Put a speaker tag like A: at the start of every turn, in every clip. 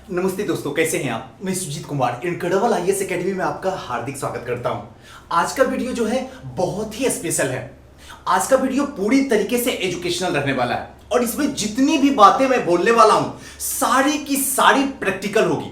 A: नमस्ते दोस्तों, कैसे हैं आप। मैं Sujeet Kumar incredible IAS academy में आपका हार्दिक स्वागत करता हूं। आज का वीडियो जो है बहुत ही स्पेशल है। आज का वीडियो पूरी तरीके से एजुकेशनल रहने वाला है और इसमें जितनी भी बातें मैं बोलने वाला हूं सारी की सारी प्रैक्टिकल होगी।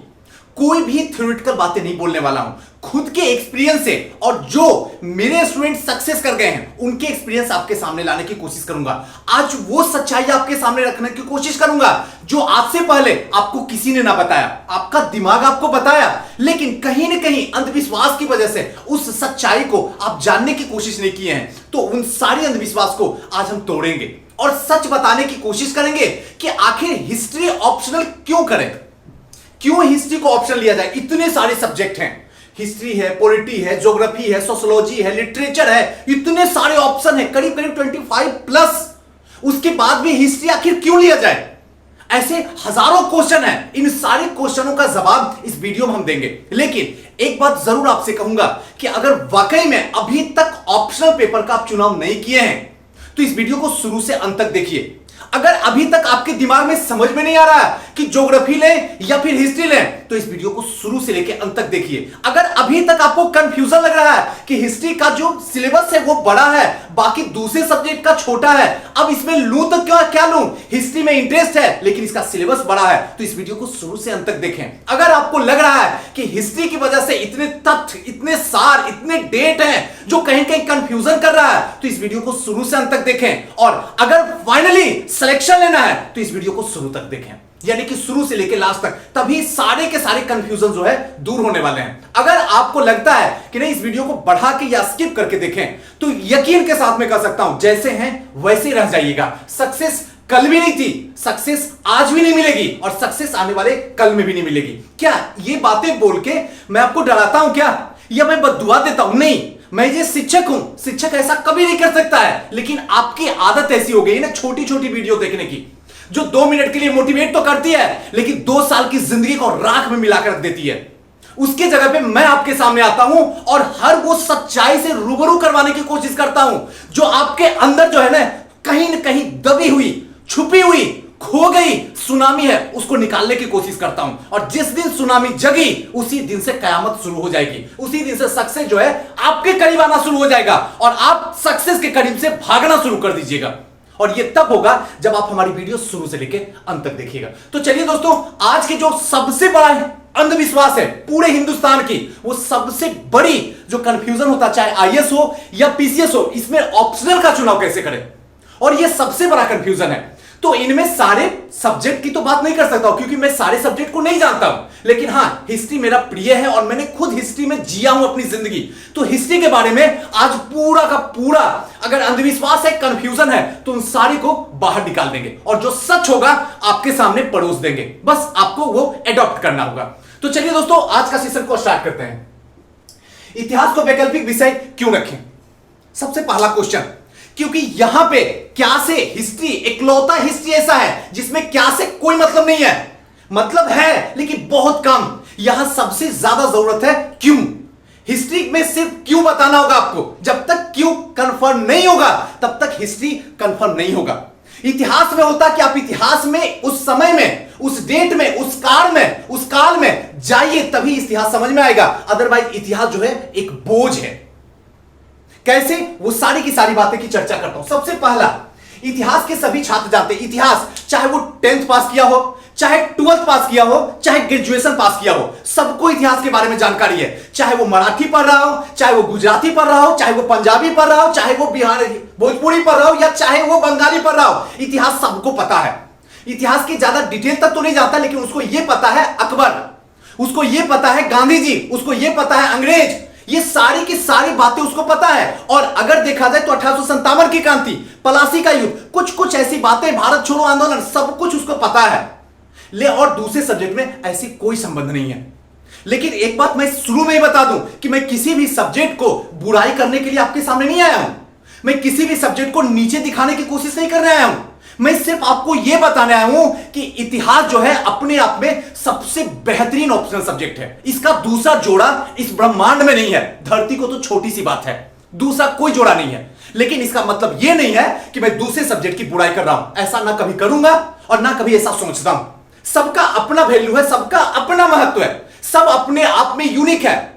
A: कोई भी थ्योरेटिकल बातें नहीं बोलने वाला हूं, खुद के एक्सपीरियंस से और जो मेरे स्टूडेंट सक्सेस कर गए हैं उनके एक्सपीरियंस आपके सामने लाने की कोशिश करूंगा। आज वो सच्चाई आपके सामने रखने की कोशिश करूंगा जो आज से पहले आपको किसी ने ना बताया, आपका दिमाग आपको बताया, लेकिन कहीं ना कहीं अंधविश्वास की वजह से उस सच्चाई को आप जानने की कोशिश नहीं किए हैं। तो उन सारे अंधविश्वास को आज हम तोड़ेंगे और सच बताने की कोशिश करेंगे कि आखिर हिस्ट्री ऑप्शनल क्यों करें, क्यों हिस्ट्री को ऑप्शन लिया जाए। इतने सारे सब्जेक्ट हैं, हिस्ट्री है, पॉलिटी है, ज्योग्राफी है, सोशियोलॉजी है, लिटरेचर है, इतने सारे ऑप्शन है, करीब करीब 25 प्लस। उसके बाद भी हिस्ट्री आखिर क्यों लिया जाए, ऐसे हजारों क्वेश्चन है। इन सारे क्वेश्चनों का जवाब इस वीडियो में हम देंगे। लेकिन एक बात जरूर आपसे कहूंगा कि अगर वाकई में अभी तक ऑप्शनल पेपर का आप चुनाव नहीं किए हैं तो इस वीडियो को शुरू से अंत तक देखिए। अगर अभी तक आपके दिमाग में समझ में नहीं आ रहा है कि ज्योग्राफी लें या फिर हिस्ट्री लें तो इस वीडियो को शुरू से लेकर अंत तक देखिए। अगर अभी तक आपको कंफ्यूजन लग रहा है कि हिस्ट्री का जो सिलेबस है वो बड़ा है, बाकी दूसरे सब्जेक्ट का छोटा है, अब इसमें लूं तो क्या लूं, हिस्ट्री में इंटरेस्ट है लेकिन इसका सिलेबस बड़ा है, तो इस वीडियो को शुरू से अंत तक देखें। अगर आपको लग रहा है कि हिस्ट्री की वजह से इतने तथ्य, इतने सार, इतने डेट हैं जो कहीं कहीं कंफ्यूजन कर रहा है तो इस वीडियो को शुरू से अंत तक देखें। और अगर फाइनली सिलेक्शन लेना है तो इस वीडियो को शुरू तक देखें, यानी कि शुरू से लेकर लास्ट तक, तभी सारे के सारे कंफ्यूजन जो है दूर होने वाले हैं। अगर आपको लगता है कि नहीं इस वीडियो को बढ़ा के या स्किप करके देखें तो यकीन के साथ मैं कह सकता हूं जैसे हैं वैसे रह जाइएगा। सक्सेस कल भी नहीं थी, सक्सेस आज भी नहीं मिलेगी और सक्सेस आने वाले कल में भी नहीं मिलेगी। क्या ये बातें बोल के मैं आपको डराता हूं क्या, या मैं बद्दुआ देता हूं? नहीं, मैं ये शिक्षक हूं, शिक्षक ऐसा कभी नहीं कर सकता है। लेकिन आपकी आदत ऐसी हो गई ना छोटी छोटी वीडियो देखने की जो 2 मिनट के लिए मोटिवेट तो करती है लेकिन 2 साल की जिंदगी को राख में मिलाकर रख देती है। उसके जगह पे मैं आपके सामने आता हूं और हर वो सच्चाई से रूबरू करवाने की कोशिश करता हूं जो आपके अंदर जो है ना कहीं दबी हुई, छुपी हुई, खो गई सुनामी है, उसको निकालने की कोशिश करता हूं। और जिस दिन सुनामी जगी उसी दिन से कयामत शुरू हो जाएगी, उसी दिन से सक्सेस जो है आपके करीब आना शुरू हो जाएगा और आप सक्सेस के करीब से भागना शुरू कर दीजिएगा। और ये तब होगा जब आप हमारी वीडियो शुरू से लेकर अंत तक देखिएगा। तो चलिए दोस्तों, आज के जो सबसे बड़ा अंधविश्वास है पूरे हिंदुस्तान की, वो सबसे बड़ी जो कंफ्यूजन होता है चाहे आईएएस हो या पीसीएस हो, इसमें ऑप्शनल का चुनाव कैसे करें, और ये सबसे बड़ा कंफ्यूजन है। तो इनमें सारे सब्जेक्ट की तो बात नहीं कर सकता हूं क्योंकि मैं सारे सब्जेक्ट को नहीं जानता हूं, लेकिन हां हिस्ट्री मेरा प्रिय है और मैंने खुद हिस्ट्री में जिया हूं अपनी जिंदगी। तो हिस्ट्री के बारे में आज पूरा का पूरा अगर अंधविश्वास है, कंफ्यूजन है, तो उन सारी को बाहर निकाल देंगे और जो सच होगा आपके सामने परोस देंगे। बस आपको वो एडॉप्ट करना होगा। तो चलिए दोस्तों, आज का सेशन को स्टार्ट करते हैं। इतिहास को वैकल्पिक विषय क्यों रखें? सबसे पहला क्वेश्चन, क्योंकि यहां पे क्या से हिस्ट्री इकलौता हिस्ट्री ऐसा है जिसमें क्या से कोई मतलब नहीं है, मतलब है लेकिन बहुत कम। यहां सबसे ज्यादा जरूरत है क्यों। हिस्ट्री में सिर्फ क्यों बताना होगा आपको। जब तक क्यों कंफर्म नहीं होगा तब तक हिस्ट्री कंफर्म नहीं होगा। इतिहास में होता कि आप इतिहास में उस समय में, उस डेट में, उस काल में जाइए तभी इतिहास समझ में आएगा। अदरवाइज इतिहास जो है एक बोझ है। कैसे, वो सारी की सारी बातें की चर्चा करता हूं। सबसे पहला, इतिहास के सभी छात्र जानते हैं इतिहास, चाहे वो 10th पास किया हो, चाहे 12th पास किया हो, चाहे ग्रेजुएशन पास किया हो, सबको इतिहास के बारे में जानकारी है। चाहे वो मराठी पढ़ रहा हो, चाहे वो गुजराती पढ़ रहा हो, चाहे वो पंजाबी पढ़ रहा हो, चाहे वो बिहारी भोजपुरी पढ़ रहा हो या चाहे वो बंगाली पढ़ रहा हो, इतिहास सबको पता है। इतिहास की ज्यादा डिटेल तक तो नहीं जानता लेकिन उसको यह पता है अकबर, उसको यह पता है गांधी जी, उसको यह पता है अंग्रेज, ये सारी की सारी बातें उसको पता है। और अगर देखा जाए तो 1857 की क्रांति, पलासी का युद्ध, कुछ कुछ ऐसी बातें, भारत छोड़ो आंदोलन, सब कुछ उसको पता है। ले और दूसरे सब्जेक्ट में ऐसी कोई संबंध नहीं है। लेकिन एक बात मैं शुरू में ही बता दूं कि मैं किसी भी सब्जेक्ट को बुराई करने के लिए आपके सामने नहीं आया हूं, मैं किसी भी सब्जेक्ट को नीचे दिखाने की कोशिश नहीं करने आया हूं। मैं सिर्फ आपको यह बताने आया हूं कि इतिहास जो है अपने आप में सबसे बेहतरीन ऑप्शनल सब्जेक्ट है। इसका दूसरा जोड़ा इस ब्रह्मांड में नहीं है। धरती को तो छोटी सी बात है, दूसरा कोई जोड़ा नहीं है। लेकिन इसका मतलब यह नहीं है कि मैं दूसरे सब्जेक्ट की बुराई कर रहा हूं। ऐसा ना कभी करूंगा और ना कभी ऐसा सोचता हूं। सबका अपना वैल्यू है, सबका अपना महत्व है, सब अपने आप में यूनिक है।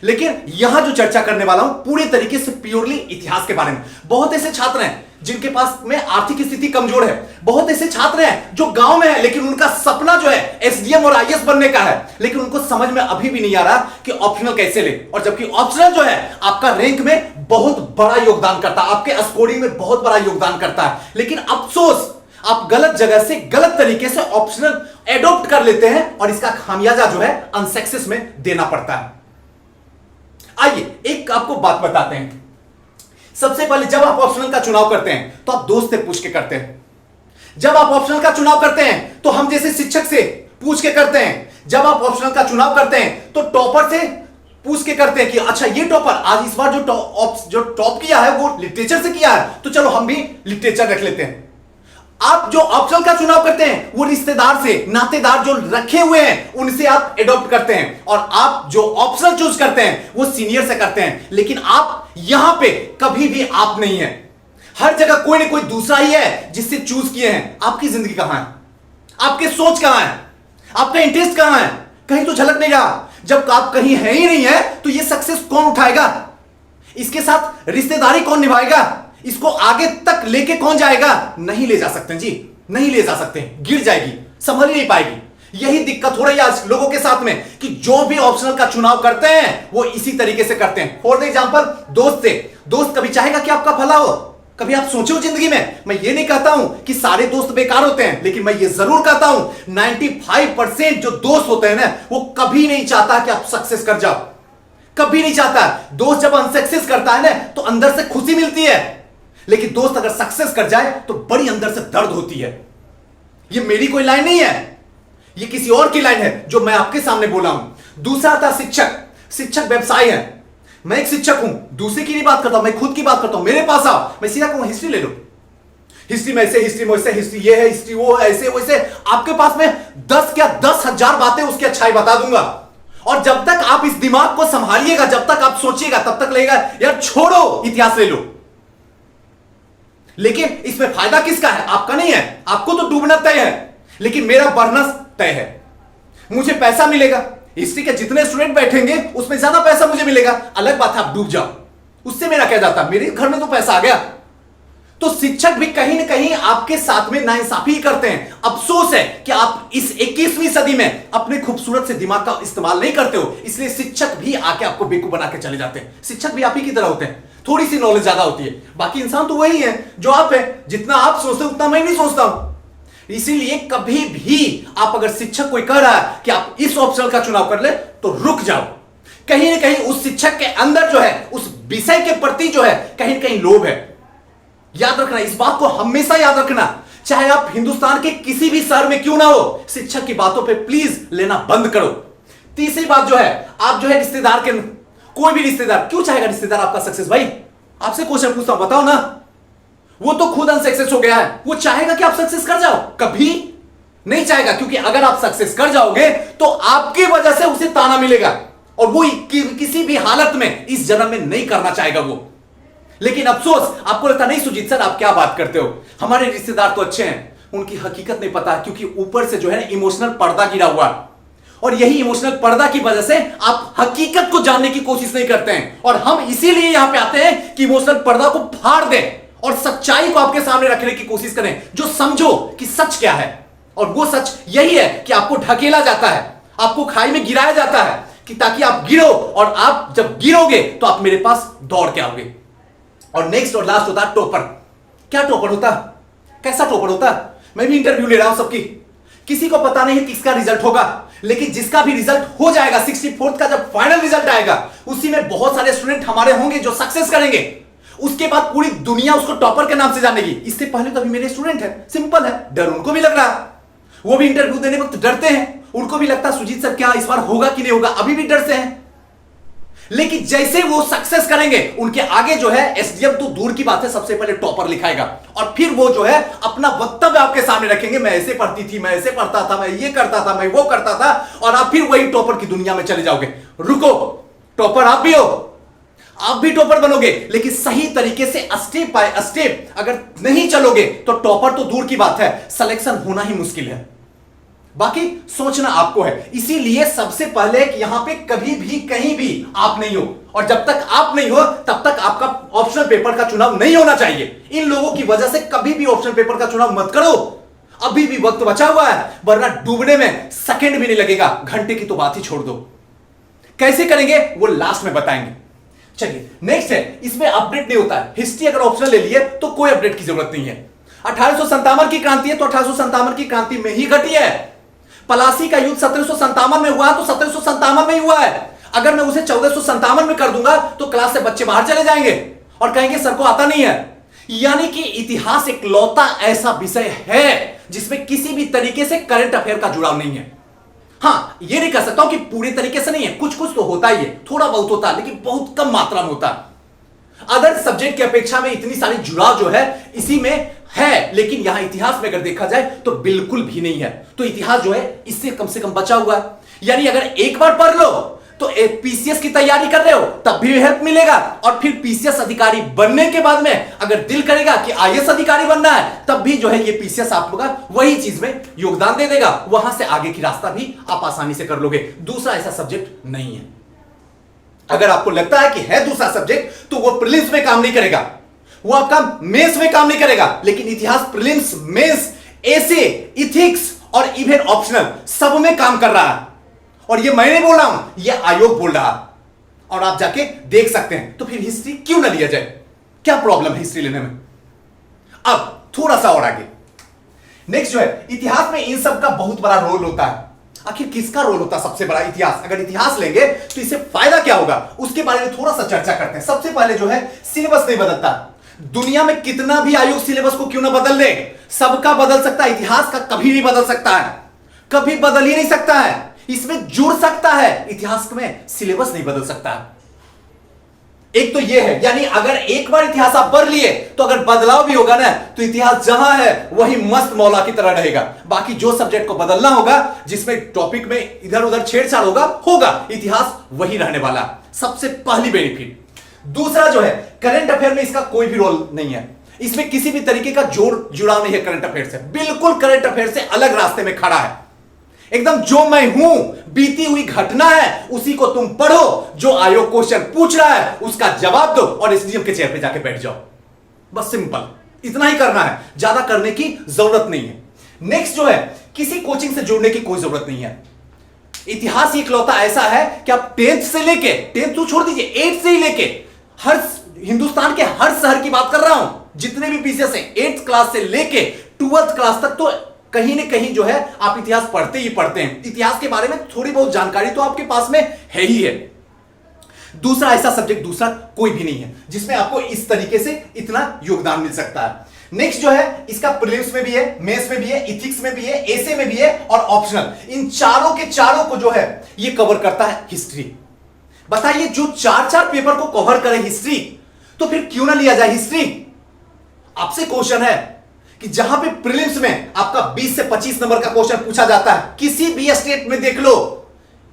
A: लेकिन यहां जो चर्चा करने वाला हूं पूरी तरीके से प्योरली इतिहास के बारे में। बहुत ऐसे छात्र हैं जिनके पास में आर्थिक स्थिति कमजोर है, बहुत ऐसे छात्र हैं जो गांव में है लेकिन उनका सपना जो है एसडीएम और आईएएस बनने का है, लेकिन उनको समझ में अभी भी नहीं आ रहा कि ऑप्शनल कैसे ले। और जबकि ऑप्शनल जो है आपका रैंक में बहुत बड़ा योगदान करता है, आपके स्कोरिंग में बहुत बड़ा योगदान करता है, लेकिन अफसोस आप गलत जगह से गलत तरीके से ऑप्शनल एडॉप्ट कर लेते हैं और इसका खामियाजा जो है अनसक्सेस में देना पड़ता है। आइए एक आपको बात बताते हैं। सबसे पहले जब आप ऑप्शनल का चुनाव करते हैं तो आप दोस्त से पूछ के करते हैं। जब आप ऑप्शनल का चुनाव करते हैं तो हम जैसे शिक्षक से पूछ के करते हैं। जब आप ऑप्शनल का चुनाव करते हैं तो टॉपर से पूछ के करते हैं कि अच्छा ये टॉपर आज इस बार जो टॉप किया है वो लिटरेचर से किया है, तो चलो हम भी लिटरेचर रख लेते हैं। आप जो ऑप्शनल का चुनाव करते हैं वो रिश्तेदार से, नातेदार जो रखे हुए हैं उनसे आप एडॉप्ट करते हैं, और आप जो ऑप्शनल चूज करते हैं वो सीनियर से करते हैं। लेकिन आप यहां पे कभी भी आप नहीं है, हर जगह कोई ना कोई दूसरा ही है जिससे चूज किए हैं। आपकी जिंदगी कहां है, आपके सोच कहां है, आपका इंटरेस्ट कहां है, कहीं तो झलक नहीं रहा। जब आप कहीं है ही नहीं है तो ये सक्सेस कौन उठाएगा, इसके साथ रिश्तेदारी कौन निभाएगा, इसको आगे तक लेके कौन जाएगा? नहीं ले जा सकते जी, नहीं ले जा सकते, गिर जाएगी, संभल ही नहीं पाएगी। यही दिक्कत हो रही है आज लोगों के साथ में कि जो भी ऑप्शनल का चुनाव करते हैं वो इसी तरीके से करते हैं। फॉर एग्जांपल दोस्त से, दोस्त कभी चाहेगा कि आपका भला हो? कभी आप सोचे हो जिंदगी में? मैं ये नहीं कहता हूं कि सारे दोस्त बेकार होते हैं, लेकिन मैं ये जरूर कहता हूं 95% जो दोस्त होते हैं ना वो कभी नहीं चाहता कि आप सक्सेस कर जाओ, कभी नहीं चाहता। दोस्त जब अनसक्सेस करता है ना तो अंदर से खुशी मिलती है, लेकिन दोस्त अगर सक्सेस कर जाए तो बड़ी अंदर से दर्द होती है। ये मेरी कोई लाइन नहीं है, ये किसी और की लाइन है जो मैं आपके सामने बोला हूं। दूसरा था शिक्षक। शिक्षक व्यवसाय है, मैं एक शिक्षक हूं, दूसरे की नहीं बात करता हूं, मैं खुद की बात करता हूं। मेरे पास आओ, मैं सीधा कहूं हिस्ट्री ले लो, हिस्ट्री में ऐसे, हिस्ट्री में वैसे, हिस्ट्री ये है, हिस्ट्री वो है, ऐसे वैसे। आपके पास में 10,000 बातें उसकी अच्छाई बता दूंगा। और जब तक आप इस दिमाग को संभालिएगा, जब तक आप सोचिएगा, तब तक लगेगा यार छोड़ो इतिहास ले लो। लेकिन इसमें फायदा किसका है? आपका नहीं है, आपको तो डूबना तय है, लेकिन मेरा बढ़ना तय है। मुझे पैसा मिलेगा, हिस्ट्री के जितने स्टूडेंट बैठेंगे उसमें ज्यादा पैसा मुझे मिलेगा। अलग बात है आप डूब जाओ, उससे मेरा क्या जाता, मेरे घर में तो पैसा आ गया। तो शिक्षक भी कहीं ना कहीं आपके साथ में नाइंसाफी करते हैं। अफसोस है कि आप इस 21वीं सदी में अपने खूबसूरत से दिमाग का इस्तेमाल नहीं करते हो, इसलिए शिक्षक भी आके आपको बेवकूफ बना के चले जाते हैं। शिक्षक भी आप ही की तरह होते हैं, थोड़ी सी नॉलेज ज्यादा होती है, बाकी इंसान तो वही है जो आप है। जितना आप सोचते हो उतना मैं नहीं सोचता हूं। इसीलिए कभी भी आप अगर शिक्षक कोई कह रहा है कि आप इस ऑप्शनल का चुनाव कर ले तो रुक जाओ। कहीं ना कहीं उस शिक्षक के अंदर जो है, उस विषय के प्रति जो है कहीं ना कहीं लोभ है। याद रखना, इस बात को हमेशा याद रखना, चाहे आप हिंदुस्तान के किसी भी शहर में क्यों ना हो, शिक्षक की बातों पे प्लीज लेना बंद करो। तीसरी बात जो है, आप जो है रिश्तेदार के, कोई भी रिश्तेदार क्यों चाहेगा रिश्तेदार आपका सक्सेस? भाई आपसे क्वेश्चन पूछता हूं, बताओ ना। वो तो खुद अनसक्सेस हो गया है, वो चाहेगा कि आप सक्सेस कर जाओ? कभी नहीं चाहेगा, क्योंकि अगर आप सक्सेस कर जाओगे तो आपकी वजह से उसे ताना मिलेगा, और वो किसी भी हालत में इस जन्म में नहीं करना चाहेगा वो। लेकिन अफसोस, आपको लगता नहीं सुजीत सर आप क्या बात करते हो, हमारे रिश्तेदार तो अच्छे हैं, उनकी हकीकत नहीं पता, क्योंकि ऊपर से जो है इमोशनल पर्दा गिरा हुआ, और यही इमोशनल पर्दा की वजह से आप हकीकत को जानने की कोशिश नहीं करते हैं। और हम इसीलिए यहां पे आते हैं कि इमोशनल पर्दा को फाड़ दें और सच्चाई को आपके सामने रखने की कोशिश करें, जो समझो कि सच क्या है। और वो सच यही है कि आपको ढकेला जाता है, आपको खाई में गिराया जाता है, कि ताकि आप गिरो, और आप जब गिरोगे तो आप मेरे पास दौड़ के आओगे। और नेक्स्ट और लास्ट होता है टॉपर। क्या टॉपर होता, कैसा टॉपर होता? मैं भी इंटरव्यू ले रहा हूं सबकी, किसी को पता नहीं है किसका रिजल्ट होगा, लेकिन जिसका भी रिजल्ट हो जाएगा, 64th का जब फाइनल रिजल्ट आएगा, उसी में बहुत सारे स्टूडेंट हमारे होंगे जो सक्सेस करेंगे। उसके बाद पूरी दुनिया उसको टॉपर के नाम से जानेगी। इससे पहले तो अभी मेरे स्टूडेंट है, सिंपल है, डर उनको भी लग रहा है, वो भी इंटरव्यू देने वक्त डरते हैं, उनको भी लगता है सुजीत सर क्या इस बार होगा कि नहीं होगा, अभी भी डरते हैं। लेकिन जैसे वो सक्सेस करेंगे, उनके आगे जो है एसडीएम तो दूर की बात है, सबसे पहले टॉपर लिखाएगा, और फिर वो जो है अपना वक्तव्य आपके सामने रखेंगे, मैं ऐसे पढ़ती थी, मैं ऐसे पढ़ता था, मैं ये करता था, मैं वो करता था, और आप फिर वही टॉपर की दुनिया में चले जाओगे। रुको, टॉपर आप भी हो, आप भी टॉपर बनोगे, लेकिन सही तरीके से स्टेप बाय स्टेप अगर नहीं चलोगे तो टॉपर तो दूर की बात है, सिलेक्शन होना ही मुश्किल है। बाकी सोचना आपको है। इसीलिए सबसे पहले कि यहां पे कभी भी कहीं भी आप नहीं हो, और जब तक आप नहीं हो तब तक आपका ऑप्शनल पेपर का चुनाव नहीं होना चाहिए। इन लोगों की वजह से कभी भी ऑप्शनल पेपर का चुनाव मत करो। अभी भी वक्त बचा हुआ है, वरना डूबने में सेकंड भी नहीं लगेगा। घंटे की तो बात ही छोड़ दो। कैसे करेंगे वो लास्ट में बताएंगे। चलिए नेक्स्ट है, इसमें अपडेट नहीं होता है। हिस्ट्री अगर ऑप्शनल ले लिए तो कोई अपडेट की जरूरत नहीं है। 1857 की क्रांति है तो 1857 की क्रांति में ही घटी है। पलासी का युद्ध 1757 में हुआ तो 1757 में ही हुआ है। अगर मैं उसे 1457 में कर दूंगा तो क्लास से बच्चे बाहर चले जाएंगे और कहेंगे सर को आता नहीं है। यानी कि इतिहास एक लौता ऐसा विषय है जिसमें किसी भी तरीके से करंट अफेयर का जुड़ाव नहीं है। हां, यह नहीं कह सकता हूं कि पूरी तरीके से नहीं है, कुछ कुछ तो होता ही है, थोड़ा बहुत होता है, लेकिन बहुत कम मात्रा में होता है। अदर सब्जेक्ट की अपेक्षा में इतनी सारी जुड़ाव जो है इसी में है, लेकिन यहां इतिहास में अगर देखा जाए तो बिल्कुल भी नहीं है। तो इतिहास जो है इससे कम से कम बचा हुआ है। यानी अगर एक बार पढ़ लो तो पीसीएस की तैयारी कर रहे हो तब भी हेल्प मिलेगा, और फिर पीसीएस अधिकारी बनने के बाद में अगर दिल करेगा कि आईएएस अधिकारी बनना है तब भी जो है ये पीसीएस आप लोग वही चीज में योगदान दे देगा। वहां से आगे की रास्ता भी आप आसानी से कर लोगे। दूसरा ऐसा सब्जेक्ट नहीं है। अगर आपको लगता है कि है दूसरा सब्जेक्ट तो वो प्रीलिम्स में काम नहीं करेगा, वो आपका मेंस में काम नहीं करेगा, लेकिन इतिहास प्रीलिम्स, मेंस, एसे, इथिक्स और इवन ऑप्शनल सब में काम कर रहा है। और ये मैं नहीं बोल रहा हूं, ये आयोग बोल रहा है, और आप जाके देख सकते हैं। तो फिर हिस्ट्री क्यों ना लिया जाए? क्या प्रॉब्लम है हिस्ट्री लेने में? अब थोड़ा सा और आगे नेक्स्ट जो है, इतिहास में इन सब का बहुत बड़ा रोल होता है। आखिर किसका रोल होता है सबसे बड़ा? इतिहास। अगर इतिहास लेंगे तो इससे फायदा क्या होगा उसके बारे में थोड़ा सा चर्चा करते हैं। सबसे पहले जो है सिलेबस नहीं बदलता। दुनिया में कितना भी आयोग सिलेबस को क्यों ना बदल दे, सबका बदल सकता है, इतिहास का कभी नहीं बदल सकता है, कभी बदल ही नहीं सकता है। इसमें जुड़ सकता है, इतिहास में सिलेबस नहीं बदल सकता है। एक तो यह है, यानी अगर एक बार इतिहास आप पढ़ लिए तो अगर बदलाव भी होगा ना तो इतिहास जहां है वही मस्त मौला की तरह रहेगा। बाकी जो सब्जेक्ट को बदलना होगा, जिसमें टॉपिक में इधर उधर छेड़छाड़ होगा, इतिहास वही रहने वाला। सबसे पहली बेनिफिट। दूसरा जो है, करंट अफेयर में इसका कोई भी रोल नहीं है। इसमें किसी भी तरीके का जुड़ाव नहीं है करंट अफेयर से। बिल्कुल करंट अफेयर से अलग रास्ते में खड़ा है। एकदम जो मैं हूं, बीती हुई घटना है उसी को तुम पढ़ो, जो आयोग क्वेश्चन पूछ रहा है उसका जवाब दो और एसडीएम के चेयर पे जाके बैठ जाओ। बस सिंपल इतना ही करना है, ज्यादा करने की जरूरत नहीं है। नेक्स्ट जो है, किसी कोचिंग से जुड़ने की कोई जरूरत नहीं है। इतिहास इकलौता ऐसा है कि आप 10th से लेके, 10th तो छोड़ दीजिए, 8th से ही लेके हर हिंदुस्तान के हर शहर की बात कर रहा हूं, जितने भी पीसीएस है 8th क्लास से लेके 12th क्लास तक तो कहीं ना कहीं जो है आप इतिहास पढ़ते ही पढ़ते हैं। इतिहास के बारे में थोड़ी बहुत जानकारी तो आपके पास में है ही है। दूसरा ऐसा सब्जेक्ट दूसरा कोई भी नहीं है जिसमें आपको इस तरीके से इतना योगदान मिल सकता है। नेक्स्ट जो है, इसका प्रीलिम्स में भी है, मेंस में भी है, इथिक्स में भी है, एसे में भी है और ऑप्शनल। इन चारों के चारों को जो है ये कवर करता है हिस्ट्री। बताइए, जो चार पेपर को कवर करे हिस्ट्री, तो फिर क्यों ना लिया जाए हिस्ट्री? आपसे क्वेश्चन है कि जहां पे प्रीलिम्स में आपका 20 से 25 नंबर का क्वेश्चन पूछा जाता है, किसी भी स्टेट में देख लो,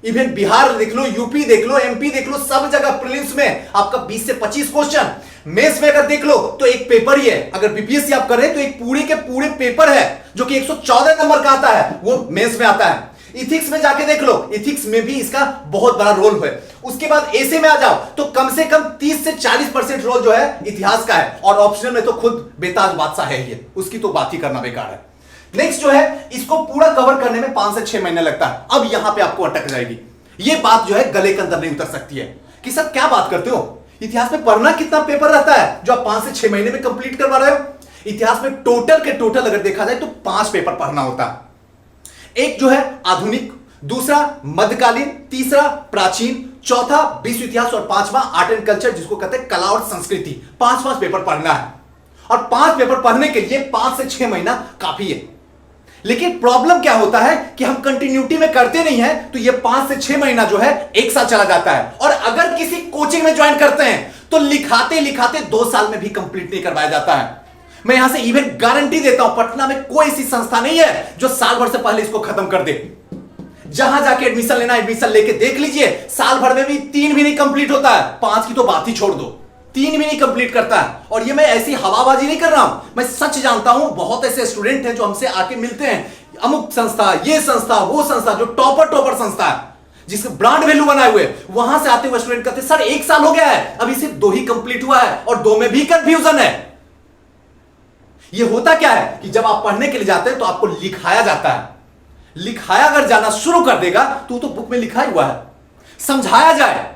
A: इवन बिहार देख लो, यूपी देख लो, एमपी देख लो, सब जगह प्रीलिम्स में आपका 20 से 25 क्वेश्चन। मेंस में अगर देख लो तो एक पेपर ही है। अगर बीपीएससी आप कर रहे हैं तो एक पूरे के पूरे पेपर है जो कि 114 नंबर का आता है, वो मेंस में आता है। इथिक्स में जाके देख लो, इथिक्स में भी इसका बहुत बड़ा रोल है। उसके बाद एसे में आ जाओ तो कम से कम 30 से 40% रोल जो है इतिहास का है, और ऑप्शनल में तो खुद बेताज बादशाह है ही, उसकी तो बात ही करना बेकार है। नेक्स्ट जो है, इसको पूरा कवर करने में 5 से 6 महीने लगता है। अब यहां पे आपको अटक जाएगी ये बात, जो है गले के अंदर नहीं उतर सकती है कि सर क्या बात करते हो, इतिहास में पढ़ना कितना पेपर रहता है जो आप 5 से 6 महीने में कंप्लीट करवा रहे हो? इतिहास में टोटल के टोटल अगर देखा जाए तो 5 पेपर पढ़ना होता है। एक जो है आधुनिक, दूसरा मध्यकालीन, तीसरा प्राचीन, चौथा विश्व इतिहास और पांचवा आर्ट एंड कल्चर, जिसको कहते हैं कला और संस्कृति। 5 पेपर पढ़ना है, और 5 पेपर पढ़ने के लिए 5 से 6 महीना काफी है। लेकिन प्रॉब्लम क्या होता है कि हम कंटिन्यूटी में करते नहीं है, तो ये 5 से 6 महीना जो है 1 साल चला जाता है। और अगर किसी कोचिंग में ज्वाइन करते हैं तो लिखाते लिखाते 2 साल में भी कंप्लीट नहीं करवाया जाता है। मैं यहां से इवन गारंटी देता हूं, पटना में कोई ऐसी संस्था नहीं है जो साल भर से पहले इसको खत्म कर दे। जहां जाके एडमिशन लेना, एडमिशन लेके देख लीजिए, साल भर में भी 3 भी नहीं कंप्लीट होता है। 5 की तो बात ही छोड़ दो, 3 भी नहीं कंप्लीट करता है। और ये मैं ऐसी हवाबाजी नहीं कर रहा हूं, मैं सच जानता हूं। बहुत ऐसे स्टूडेंट हैं जो हमसे आके मिलते हैं, अमुक संस्था, ये संस्था, वो संस्था, जो टॉपर टॉपर संस्था है, जिसके ब्रांड वैल्यू बनाए हुए, वहां से आते हुए स्टूडेंट कहते सर 1 साल हो गया है, अभी सिर्फ 2 ही कंप्लीट हुआ है और 2 में भी कंफ्यूजन है। ये होता क्या है कि जब आप पढ़ने के लिए जाते हैं तो आपको लिखाया जाता है, लिखाया अगर जाना शुरू कर देगा तो बुक में लिखा ही हुआ है। समझाया जाए,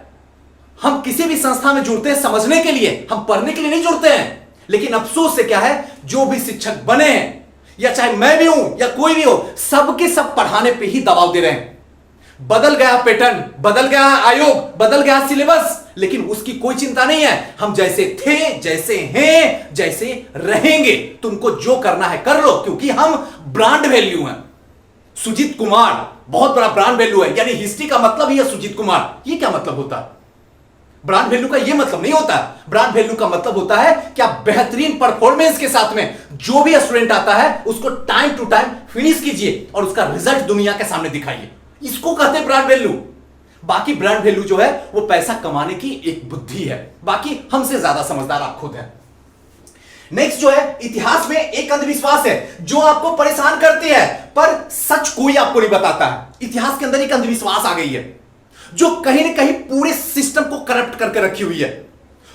A: हम किसी भी संस्था में जुड़ते हैं समझने के लिए, हम पढ़ने के लिए नहीं जुड़ते हैं। लेकिन अफसोस से क्या है, जो भी शिक्षक बने हैं, या चाहे मैं भी हूं या कोई भी हो, सबके सब पढ़ाने पे ही दबाव दे रहे हैं। बदल गया पैटर्न, बदल गया आयोग, बदल गया सिलेबस, लेकिन उसकी कोई चिंता नहीं है। हम जैसे थे, जैसे हैं, जैसे रहेंगे। तुमको जो करना है कर लो, क्योंकि हम ब्रांड वैल्यू हैं। सुजीत कुमार बहुत बड़ा ब्रांड वैल्यू है, यानी हिस्ट्री का मतलब ही है सुजीत कुमार। ये क्या मतलब होता है? ब्रांड वैल्यू का ये मतलब नहीं होता। ब्रांड वैल्यू का मतलब होता है कि आप बेहतरीन परफॉर्मेंस के साथ में जो भी स्टूडेंट आता है उसको टाइम टू टाइम फिनिश कीजिए और उसका रिजल्ट दुनिया के सामने दिखाइए। इसको कहते हैं ब्रांड वैल्यू। बाकी ब्रांड वैल्यू जो है वो पैसा कमाने की एक बुद्धि है। बाकी हमसे ज्यादा समझदार आप खुद हैं। नेक्स्ट जो है, इतिहास में एक अंधविश्वास है जो आपको परेशान करती है, पर सच कोई आपको नहीं बताता है। इतिहास के अंदर एक अंधविश्वास आ गई है जो कहीं ना कहीं पूरे सिस्टम को करप्ट करके रखी हुई है,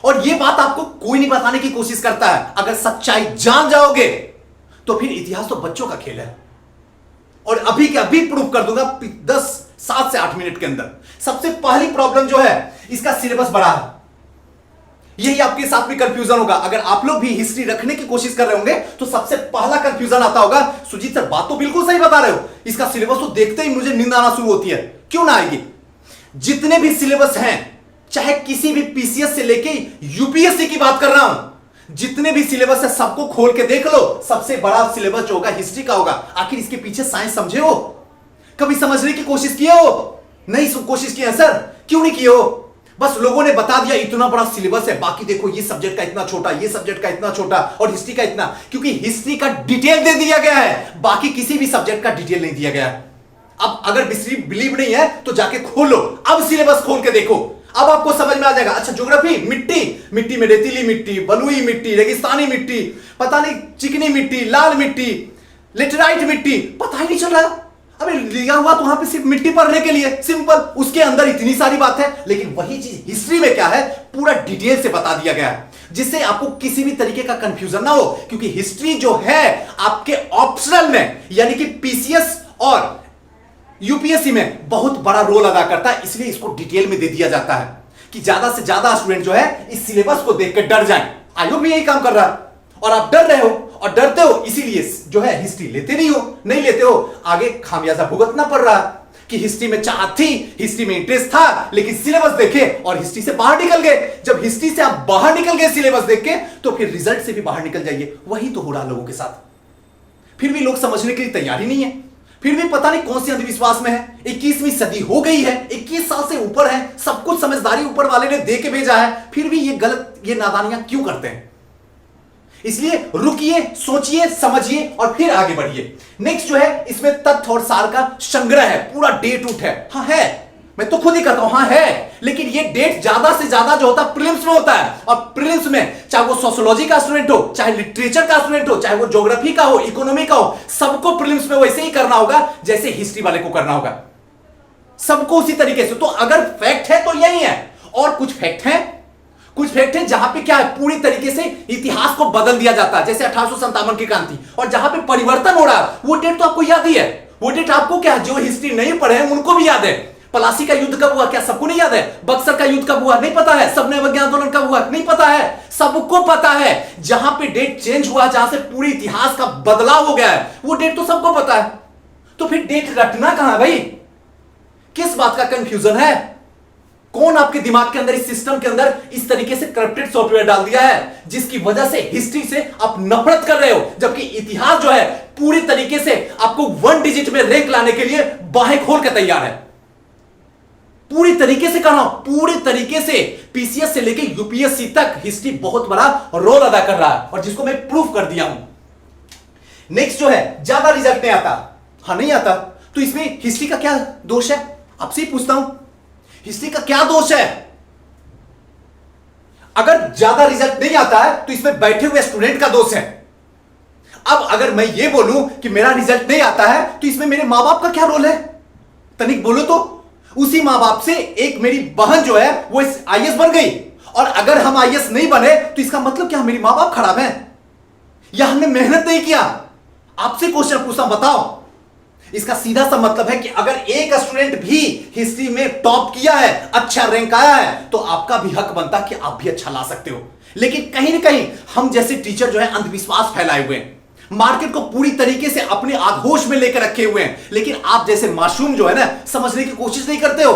A: और यह बात आपको कोई नहीं बताने की कोशिश करता है। अगर सच्चाई जान जाओगे तो फिर इतिहास तो बच्चों का खेल है। और अभी के अभी प्रूफ कर दूंगा 7 से 8 मिनट के अंदर। सबसे पहली प्रॉब्लम जो है, इसका सिलेबस बड़ा है। यही आपके साथ में कंफ्यूजन होगा। अगर आप लोग भी हिस्ट्री रखने की कोशिश कर रहे होंगे तो सबसे पहला कंफ्यूजन आता होगा, सुजीत सर बात तो बिल्कुल सही बता रहे हो, इसका सिलेबस तो देखते ही मुझे नींद आना शुरू होती है। क्यों ना आएगी? जितने भी सिलेबस हैं, चाहे किसी भी पीसीएस से लेके यूपीएससी की बात कर रहा हूं, जितने भी सिलेबस है सबको खोल के देख लो। सबसे बड़ा सिलेबस जो होगा हिस्ट्री का होगा। आखिर इसके पीछे साइंस समझे हो? कभी समझने की कोशिश किए हो? नहीं कोशिश किए सर, क्यों नहीं किए हो? बस लोगों ने बता दिया इतना बड़ा सिलेबस है, बाकी देखो ये सब्जेक्ट का इतना छोटा, ये सब्जेक्ट का इतना छोटा और हिस्ट्री का इतना, क्योंकि हिस्ट्री का डिटेल दे दिया गया है, बाकी किसी भी सब्जेक्ट का डिटेल नहीं दिया गया। अब अगर बिलीव नहीं है तो जाके खोलो, अब सिलेबस खोल के देखो, अब आपको समझ में आ जाएगा। अच्छा ज्योग्राफी, मिट्टी में रेतीली मिट्टी, बलुई मिट्टी, रेगिस्तानी मिट्टी, पता नहीं चिकनी मिट्टी, लाल मिट्टी, लेटेराइट मिट्टी, पता ही नहीं चल रहा। अबे लिया हुआ तो वहां पे सिर्फ मिट्टी पढ़ने के लिए, सिंपल, उसके अंदर इतनी सारी बात है। लेकिन वही चीज हिस्ट्री में क्या है, पूरा डिटेल से बता दिया गया है, जिससे आपको किसी भी तरीके का कंफ्यूजन ना हो। क्योंकि हिस्ट्री जो है आपके ऑप्शनल में, यानी कि पीसीएस और यूपीएससी में बहुत बड़ा रोल अदा करता है, इसलिए इसको डिटेल में दे दिया जाता है कि ज्यादा से ज्यादा स्टूडेंट जो है इस सिलेबस को देखकर डर जाएं। आयोग भी यही काम कर रहा है और आप डर रहे हो और डरते हो, इसीलिए जो है हिस्ट्री लेते नहीं लेते हो, आगे खामियाजा भुगतना पड़ रहा है कि हिस्ट्री में चाहत थी, हिस्ट्री में इंटरेस्ट था, लेकिन सिलेबस देखे और हिस्ट्री से बाहर निकल गए। जब हिस्ट्री से आप बाहर निकल गए सिलेबस देख के, तो फिर रिजल्ट से भी बाहर निकल जाइए। वही तो हो रहा लोगों के साथ। फिर भी लोग समझने के लिए तैयार ही नहीं है, फिर भी पता नहीं कौन सी अंधविश्वास में है। 21वीं सदी हो गई है, 21 साल से ऊपर है, सब कुछ समझदारी ऊपर वाले ने दे के भेजा है, फिर भी ये गलत, ये नादानियां क्यों करते हैं? इसलिए रुकिए, सोचिए, समझिए और फिर आगे बढ़िए। नेक्स्ट जो है, इसमें तथ्य और सार का संग्रह है, पूरा डेट उठ है। हाँ है, मैं तो खुद ही करता हूं, हाँ है, लेकिन ये डेट ज्यादा से ज्यादा जो होता है प्रीलिम्स में होता है। और प्रीलिम्स में चाहे वो सोशियोलॉजी का स्टूडेंट हो, चाहे लिटरेचर का स्टूडेंट हो, चाहे वो ज्योग्राफी का हो, इकोनॉमी का हो, सबको प्रीलिम्स में वैसे ही करना होगा जैसे हिस्ट्री वाले को करना होगा, सबको उसी तरीके से। तो अगर फैक्ट है तो यही है, और कुछ फैक्ट है जहां पे क्या है, पूरी तरीके से इतिहास को बदल दिया जाता है, जैसे 1857 की क्रांति, और जहां पे परिवर्तन हो रहा है वो डेट तो आपको याद ही है। वो डेट आपको क्या, जो हिस्ट्री नहीं पढ़े हैं उनको भी याद है। पलासी का युद्ध कब हुआ, क्या सबको नहीं याद है? बक्सर का युद्ध कब हुआ, नहीं पता है? सबने अवज्ञा आंदोलन कब हुआ, नहीं पता है? सबको पता है। जहां पे डेट चेंज हुआ, जहां से पूरी इतिहास का बदलाव हो गया है, वो डेट तो सबको पता है। तो फिर डेट रटना कहां है भाई? किस बात का कंफ्यूजन है? कौन आपके दिमाग के अंदर, इस सिस्टम के अंदर इस तरीके से करप्टेड सॉफ्टवेयर डाल दिया है जिसकी वजह से हिस्ट्री से आप नफरत कर रहे हो, जबकि इतिहास जो है पूरी तरीके से आपको 1 डिजिट में रैंक लाने के लिए बाहें खोल के तैयार है। पूरी तरीके से करना, पूरी तरीके से पीसीएस से लेके यूपीएससी तक हिस्ट्री बहुत बड़ा रोल अदा कर रहा है, और जिसको मैं प्रूफ कर दिया हूं। नेक्स्ट जो है, ज्यादा रिजल्ट नहीं आता। हाँ नहीं आता, तो इसमें हिस्ट्री का क्या दोष है? आपसे ही पूछता हूं, हिस्ट्री का क्या दोष है? अगर ज्यादा रिजल्ट नहीं आता है तो इसमें बैठे हुए स्टूडेंट का दोष है। अब अगर मैं ये बोलूं कि मेरा रिजल्ट नहीं आता है तो इसमें मेरे मां बाप का क्या रोल है? तनिक बोलो तो। उसी मां बाप से एक मेरी बहन जो है वो आईएएस बन गई, और अगर हम आईएएस नहीं बने तो इसका मतलब क्या मेरी मां बाप खराब है या हमने मेहनत नहीं किया? आपसे क्वेश्चन पूछना, बताओ। इसका सीधा सा मतलब है कि अगर एक स्टूडेंट भी हिस्ट्री में टॉप किया है, अच्छा रैंक आया है, तो आपका भी हक बनता कि आप भी अच्छा ला सकते हो। लेकिन कहीं ना कहीं हम जैसे टीचर जो है अंधविश्वास फैलाए हुए हैं, मार्केट को पूरी तरीके से अपने आगोश में लेकर रखे हुए हैं, लेकिन आप जैसे मासूम जो है ना समझने की कोशिश नहीं करते हो।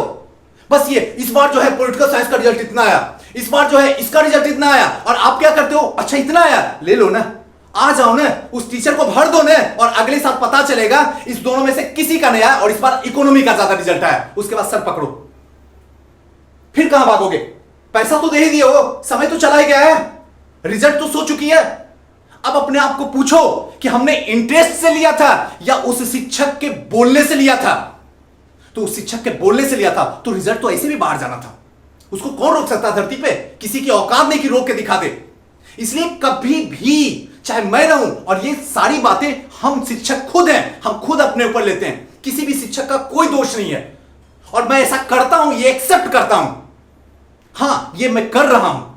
A: बस ये इस बार जो है पॉलिटिकल साइंस का रिजल्ट इतना आया, इस बार जो है इसका रिजल्ट इतना आया, और आप क्या करते हो, अच्छा इतना आया, ले लो ना, आ जाओ ना, उस टीचर को भर दो ना, और अगले साल पता चलेगा इस दोनों में से किसी का नहीं आया और इस बार इकोनॉमी का ज्यादा रिजल्ट आया। उसके बाद सर पकड़ो, फिर कहां भागोगे? पैसा तो दे ही दिए हो, समय तो चला ही गया है, रिजल्ट तो सो चुकी है। अब अपने आप को पूछो कि हमने इंटरेस्ट से लिया था या उस शिक्षक के बोलने से लिया था? तो उस शिक्षक के बोलने से लिया था तो रिजल्ट तो ऐसे भी बाहर जाना था। उसको कौन रोक सकता धरती पे? किसी की औकात नहीं कि रोक के दिखा दे। इसलिए कभी भी, चाहे मैं रहूं, और ये सारी बातें हम शिक्षक खुद हैं, हम खुद अपने ऊपर लेते हैं, किसी भी शिक्षक का कोई दोष नहीं है, और मैं ऐसा करता हूं, ये एक्सेप्ट करता हूं, हां ये मैं कर रहा हूं।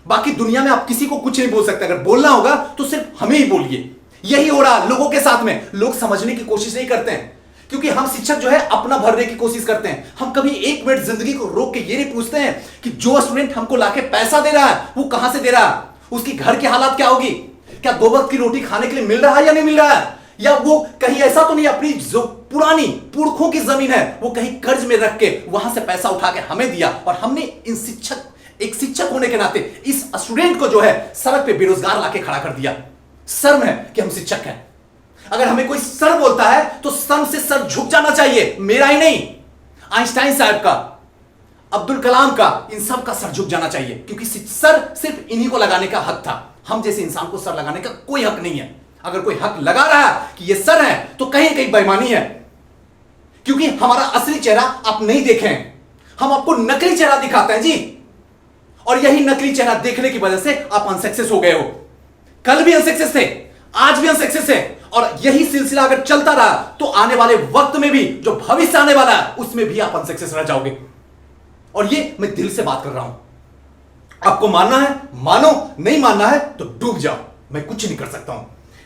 A: बाकी दुनिया में आप किसी को कुछ नहीं बोल सकते, अगर बोलना होगा तो सिर्फ हमें ही बोलिए। यही हो रहा लोगों के साथ में, लोग समझने की कोशिश नहीं करते हैं, क्योंकि हम शिक्षक जो है अपना भरने की कोशिश करते हैं। हम कभी एक मिनट जिंदगी को रोक के ये नहीं पूछते हैं कि जो स्टूडेंट हमको लाके पैसा दे रहा है वो कहां से दे रहा है, उसकी घर की हालात क्या होगी, क्या 2 वक्त की रोटी खाने के लिए मिल रहा है या नहीं मिल रहा है, या वो कहीं ऐसा तो नहीं अपनी जो पुरानी पुरखों की जमीन है वो कहीं कर्ज में रख के वहां से पैसा उठा के हमें दिया, और हमने एक शिक्षक होने के नाते इस स्टूडेंट को जो है सड़क पे बेरोजगार लाके खड़ा कर दिया। शर्म है कि हम शिक्षक हैं। अगर हमें कोई सर बोलता है तो शर्म से सर झुक जाना चाहिए, मेरा ही नहीं, आइंस्टाइन साहब का, अब्दुल कलाम का, इन सब का सर झुक जाना चाहिए, क्योंकि सर सिर्फ इन्हीं को लगाने का हक था। हम जैसे इंसान को सर लगाने का कोई हक नहीं है। अगर कोई हक लगा रहा है कि ये सर है तो कहीं कहीं बेईमानी है, क्योंकि हमारा असली चेहरा आप नहीं देखे हैं, हम आपको नकली चेहरा दिखाते हैं जी, और यही नकली चेहरा देखने की वजह से आप अनसक्सेस हो गए हो। कल भी अनसक्सेस थे, आज भी अनसक्सेस है, और यही सिलसिला अगर चलता रहा तो आने वाले वक्त में भी, जो भविष्य आने वाला है उसमें भी आप अनसक्सेस रह जाओगे। और ये मैं दिल से बात कर रहा हूं। आपको मानना है मानो, नहीं मानना है तो डूब जाओ, मैं कुछ नहीं कर सकता हूं।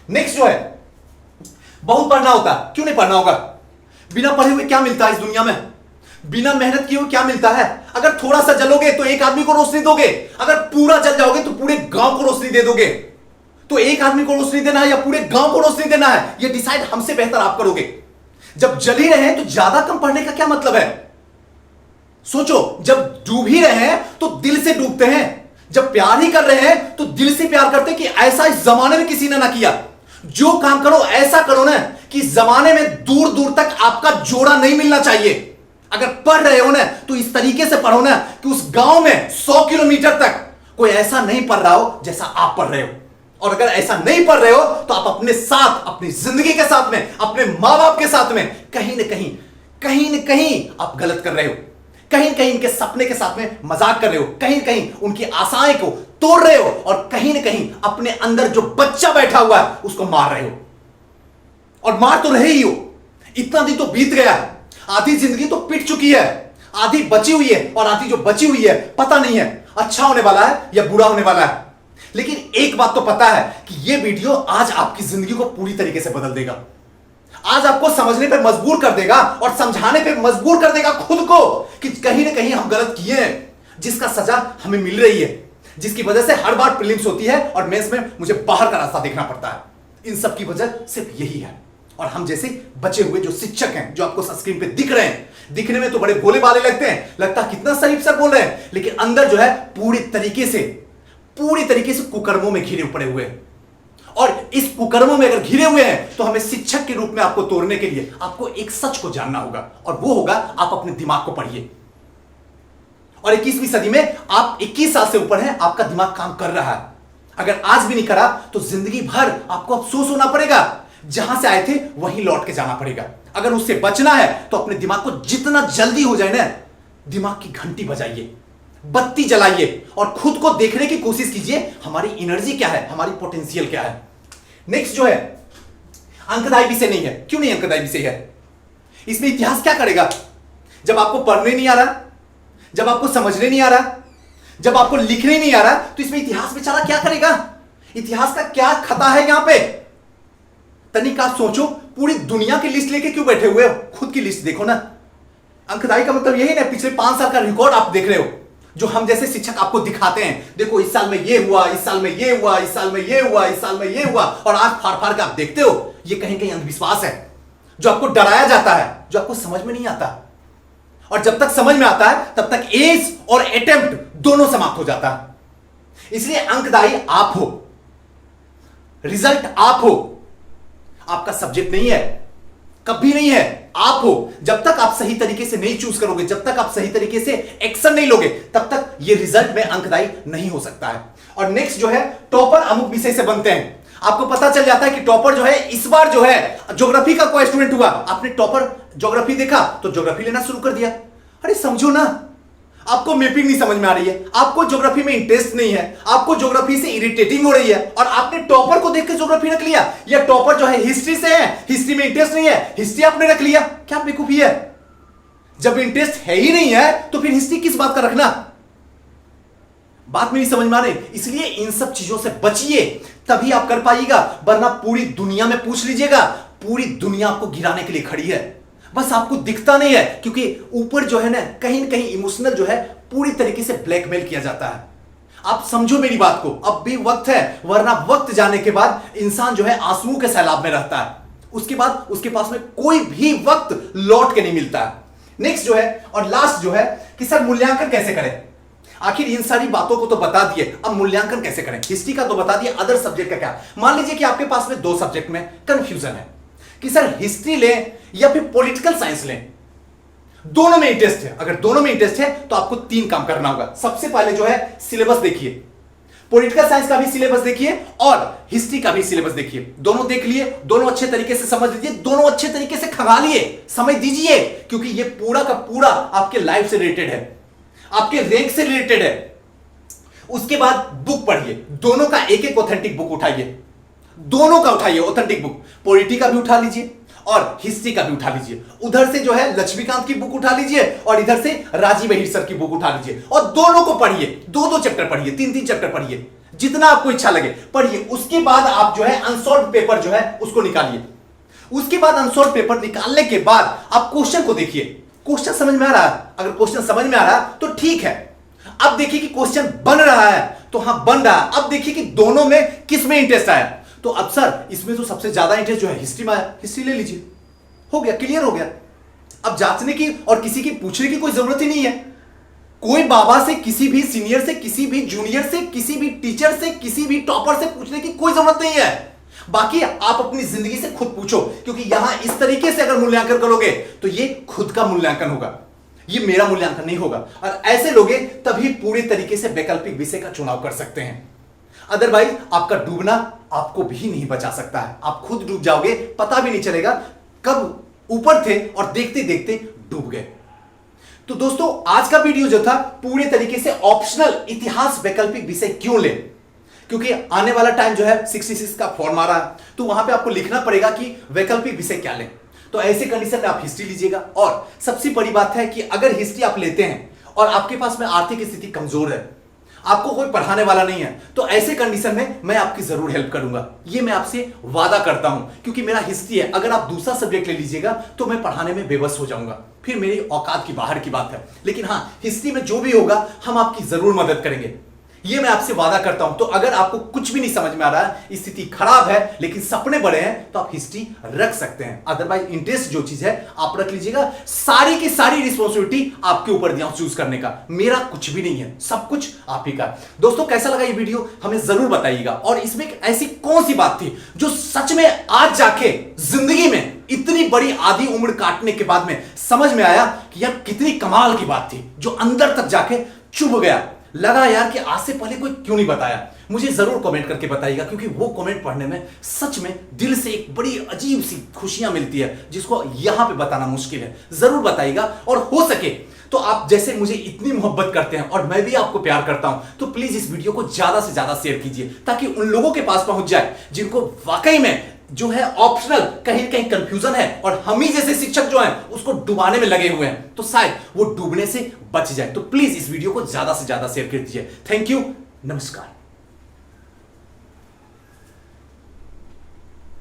A: नेक्स्ट जो है, बहुत पढ़ना होता है, क्यों नहीं पढ़ना होगा? बिना पढ़े हुए क्या मिलता है इस दुनिया में? बिना मेहनत किए हुए क्या मिलता है? अगर थोड़ा सा जलोगे तो एक आदमी को रोशनी दोगे, अगर पूरा जल जाओगे तो पूरे गांव को रोशनी दे दोगे। तो एक आदमी को रोशनी देना है या पूरे गांव को रोशनी देना है, यह डिसाइड हमसे बेहतर आप करोगे। जब जल ही रहे हैं तो ज्यादा कम पढ़ने का क्या मतलब है? सोचो, जब डूब ही रहे हैं तो दिल से डूबते हैं, जब प्यार ही कर रहे हैं तो दिल से प्यार करते हैं कि ऐसा इस जमाने में किसी ने ना किया। जो काम करो ऐसा करो ना कि जमाने में दूर दूर तक आपका जोड़ा नहीं मिलना चाहिए। अगर पढ़ रहे हो ना तो इस तरीके से पढ़ो ना कि उस गांव में 100 किलोमीटर तक कोई ऐसा नहीं पढ़ रहा हो जैसा आप पढ़ रहे हो। और अगर ऐसा नहीं पढ़ रहे हो तो आप अपने साथ, अपनी जिंदगी के साथ में, अपने मां बाप के साथ में कहीं न कहीं आप गलत कर रहे हो। कहीं न कहीं इनके सपने के साथ में मजाक कर रहे हो, कहीं न कहीं उनकी आशाएं को तोड़ रहे हो, और कहीं न कहीं अपने अंदर जो बच्चा बैठा हुआ है उसको मार रहे हो। और मार तो रहे ही हो। इतना दिन तो बीत गया, आधी जिंदगी तो पिट चुकी है, आधी बची हुई है, और आधी जो बची हुई है पता नहीं है अच्छा होने वाला है या बुरा होने वाला है। लेकिन एक बात तो पता है कि यह वीडियो आज आपकी जिंदगी को पूरी तरीके से बदल देगा। आज आपको समझने पे मजबूर कर देगा और समझाने पे मजबूर कर देगा खुद को कि कहीं ना कहीं हम गलत किए हैं, जिसका सजा हमें मिल रही है, जिसकी वजह से हर बार प्रीलिम्स होती है और मेंस में मुझे बाहर का रास्ता देखना पड़ता है। इन सब की वजह सिर्फ यही है। और हम जैसे बचे हुए जो शिक्षक हैं, जो आपको स्क्रीन पे दिख रहे हैं, दिखने में तो बड़े भोले भाले लगते हैं, लगता कितना शरीफ सर बोल रहे हैं, लेकिन अंदर जो है पूरी तरीके से कुकर्मों में घिरे पड़े हुए हैं। और इस कुकर्मों में अगर घिरे हुए हैं तो हमें शिक्षक के रूप में आपको तोड़ने के लिए आपको एक सच को जानना होगा, और वो होगा आप अपने दिमाग को पढ़िए। और 21वीं सदी में आप 21 साल से ऊपर हैं, आपका दिमाग काम कर रहा है। अगर आज भी नहीं करा तो जिंदगी भर आपको अफसोस होना पड़ेगा। जहां से आए थे वहीं लौट के जाना पड़ेगा। अगर उससे बचना है तो अपने दिमाग को जितना जल्दी हो जाए ना, दिमाग की घंटी बजाइए, बत्ती जलाइए, और खुद को देखने की कोशिश कीजिए हमारी एनर्जी क्या है, हमारी पोटेंशियल क्या है। नेक्स्ट जो है अंकदाई विषय नहीं है। क्यों नहीं अंकदाई विषय है? इसमें इतिहास क्या करेगा? जब आपको पढ़ने नहीं आ रहा, जब आपको समझने नहीं आ रहा, जब आपको लिखने नहीं आ रहा, तो इसमें इतिहास बेचारा क्या करेगा? इतिहास का क्या खता है यहां पे? तनिक आप सोचो, पूरी दुनिया की लिस्ट लेके क्यों बैठे हुए हो? खुद की लिस्ट देखो ना। अंकदाई का मतलब यही ना, पिछले 5 साल का रिकॉर्ड आप देख रहे हो, जो हम जैसे शिक्षक आपको दिखाते हैं। देखो इस साल में ये हुआ, इस साल में ये हुआ, इस साल में ये हुआ, इस साल में ये हुआ, और आंख फाड़ फाड़ के आप देखते हो। ये कहीं कहीं अंधविश्वास है, जो आपको डराया जाता है, जो आपको समझ में नहीं आता। और जब तक समझ में आता है तब तक एज और अटेम्प्ट दोनों समाप्त हो जाता है। इसलिए अंकदाई आप हो, रिजल्ट आप हो, आपका सब्जेक्ट नहीं है, कभी नहीं है, आप हो। जब तक आप सही तरीके से नहीं चूज करोगे, जब तक आप सही तरीके से एक्शन नहीं लोगे, तब तक ये रिजल्ट में अंकदाई नहीं हो सकता है। और नेक्स्ट जो है, टॉपर अमुक विषय से बनते हैं। आपको पता चल जाता है कि टॉपर जो है इस बार जो है ज्योग्राफी का कोई स्टूडेंट हुआ, आपने टॉपर ज्योग्राफी देखा तो ज्योग्राफी लेना शुरू कर दिया। अरे समझो ना, आपको मैपिंग नहीं समझ में आ रही है, आपको ज्योग्राफी में इंटरेस्ट नहीं है, आपको ज्योग्राफी से इरिटेटिंग हो रही है, और आपने टॉपर को देख के ज्योग्राफी रख लिया। या टॉपर जो है हिस्ट्री से है, हिस्ट्री में इंटरेस्ट नहीं है, हिस्ट्री आपने रख लिया। क्या बेवकूफी है? जब इंटरेस्ट है ही नहीं है तो फिर हिस्ट्री किस बात का रखना? बात मेरी समझ में आ रही? इसलिए इन सब चीजों से बचिए, तभी आप कर पाइएगा। वरना पूरी दुनिया में पूछ लीजिएगा, पूरी दुनिया आपको गिराने के लिए खड़ी है, बस आपको दिखता नहीं है। क्योंकि ऊपर जो है ना कहीं इमोशनल जो है पूरी तरीके से ब्लैकमेल किया जाता है। आप समझो मेरी बात को, अब भी वक्त है, वरना वक्त जाने के बाद इंसान जो है आंसुओं के सैलाब में रहता है। उसके बाद उसके पास में कोई भी वक्त लौट के नहीं मिलता है। नेक्स्ट जो है और लास्ट जो है कि सर मूल्यांकन कैसे करें? आखिर इन सारी बातों को तो बता दिए, अब मूल्यांकन कैसे करें? हिस्ट्री का तो बता दिया, अदर सब्जेक्ट का क्या? मान लीजिए कि आपके पास में 2 सब्जेक्ट में कंफ्यूजन है कि सर हिस्ट्री लें या फिर पॉलिटिकल साइंस लें। दोनों में इंटरेस्ट है। अगर दोनों में इंटरेस्ट है तो आपको 3 काम करना होगा। सबसे पहले जो है सिलेबस देखिए, पॉलिटिकल साइंस का भी सिलेबस देखिए और हिस्ट्री का भी सिलेबस देखिए। दोनों देख लिए, दोनों अच्छे तरीके से समझ लीजिए, दोनों अच्छे तरीके से खंगालिए, समझ दीजिए, क्योंकि ये पूरा का पूरा आपके लाइफ से रिलेटेड है, आपके रैंक से रिलेटेड है। उसके बाद बुक पढ़िए, दोनों का एक एक ऑथेंटिक बुक उठाइए, दोनों का उठाइए ऑथेंटिक बुक। पॉलिटी का भी उठा लीजिए और हिस्ट्री का भी उठा लीजिए। उधर से जो है लक्ष्मीकांत की बुक उठा लीजिए और इधर से राजीव अहिर सर की बुक उठा लीजिए, और दोनों को पढ़िए। 2-2 चैप्टर पढ़िए, 3-3 चैप्टर पढ़िए, जितना आपको इच्छा लगे पढ़िए। उसके बाद आप जो है अनसॉल्व पेपर जो है उसको निकालिए। उसके बाद अनसॉल्व पेपर निकालने के बाद आप क्वेश्चन को देखिए, क्वेश्चन समझ में आ रहा है? अगर क्वेश्चन समझ में आ रहा है तो ठीक है। अब देखिए कि क्वेश्चन बन रहा है, तो हां बन रहा है। अब देखिए कि दोनों में किस में इंटरेस्ट आया। तो अब सर इसमें तो सबसे ज्यादा इंटरेस्ट जो है हिस्ट्री में आया, हिस्ट्री ले लीजिए, हो गया, क्लियर हो गया। अब जांचने की और किसी की पूछने की कोई जरूरत ही नहीं है। कोई बाबा से, किसी भी सीनियर से, किसी भी जूनियर से, किसी भी टीचर से, किसी भी टॉपर से पूछने की कोई जरूरत नहीं है। बाकी आप अपनी जिंदगी से खुद पूछो, क्योंकि यहां इस तरीके से अगर मूल्यांकन करोगे तो ये खुद का मूल्यांकन होगा, ये मेरा मूल्यांकन नहीं होगा। और ऐसे लोगे तभी पूरी तरीके से वैकल्पिक विषय का चुनाव कर सकते हैं। अदरवाइज आपका डूबना आपको भी नहीं बचा सकता है। आप खुद डूब जाओगे, पता भी नहीं चलेगा कब ऊपर थे और देखते देखते डूब गए। तो दोस्तों आज का वीडियो जो था पूरे तरीके से ऑप्शनल इतिहास वैकल्पिक विषय क्यों ले, क्योंकि आने वाला टाइम जो है 66 का फॉर्म आ रहा है, तो वहां पे आपको लिखना पड़ेगा कि वैकल्पिक विषय क्या लें। तो ऐसे कंडीशन में आप हिस्ट्री लीजिएगा। और सबसे बड़ी बात है कि अगर हिस्ट्री आप लेते हैं और आपके पास में आर्थिक स्थिति कमजोर है, आपको कोई पढ़ाने वाला नहीं है, तो ऐसे कंडीशन में मैं आपकी जरूर हेल्प करूंगा, ये मैं आपसे वादा करता हूं। क्योंकि मेरा हिस्ट्री है, अगर आप दूसरा सब्जेक्ट ले लीजिएगा तो मैं पढ़ाने में बेबस हो जाऊंगा, फिर मेरी औकात की बाहर की बात है। लेकिन हां, हिस्ट्री में जो भी होगा हम आपकी जरूर मदद करेंगे, ये मैं आपसे वादा करता हूं। तो अगर आपको कुछ भी नहीं समझ में आ रहा है, स्थिति खराब है लेकिन सपने बड़े हैं, तो आप हिस्ट्री रख सकते हैं। अदरवाइज इंटरेस्ट जो चीज है आप रख लीजिएगा। सारी की सारी रिस्पॉन्सिबिलिटी आपके ऊपर दिया चूज करने का, मेरा कुछ भी नहीं है, सब कुछ आप ही का। दोस्तों कैसा लगा ये वीडियो हमें जरूर बताइएगा। और इसमें ऐसी कौन सी बात थी जो सच में आज जाके जिंदगी में इतनी बड़ी आधी उम्र काटने के बाद में समझ में आया कि यार कितनी कमाल की बात थी, जो अंदर तक जाके चुभ गया, लगा यार कि आज से पहले कोई क्यों नहीं बताया। मुझे जरूर कमेंट करके बताइएगा, क्योंकि वो कमेंट पढ़ने में सच में दिल से एक बड़ी अजीब सी खुशियां मिलती है, जिसको यहां पे बताना मुश्किल है। जरूर बताइएगा, और हो सके तो आप जैसे मुझे इतनी मोहब्बत करते हैं और मैं भी आपको प्यार करता हूं, तो प्लीज इस वीडियो को ज्यादा से ज्यादा शेयर कीजिए ताकि उन लोगों के पास पहुंच जाए जिनको वाकई में जो है ऑप्शनल कहीं कहीं कंफ्यूजन है और हम ही जैसे शिक्षक जो हैं उसको डुबाने में लगे हुए हैं, तो शायद वो डूबने से बच जाए। तो प्लीज इस वीडियो को ज्यादा से ज्यादा शेयर कर दीजिए। थैंक यू, नमस्कार।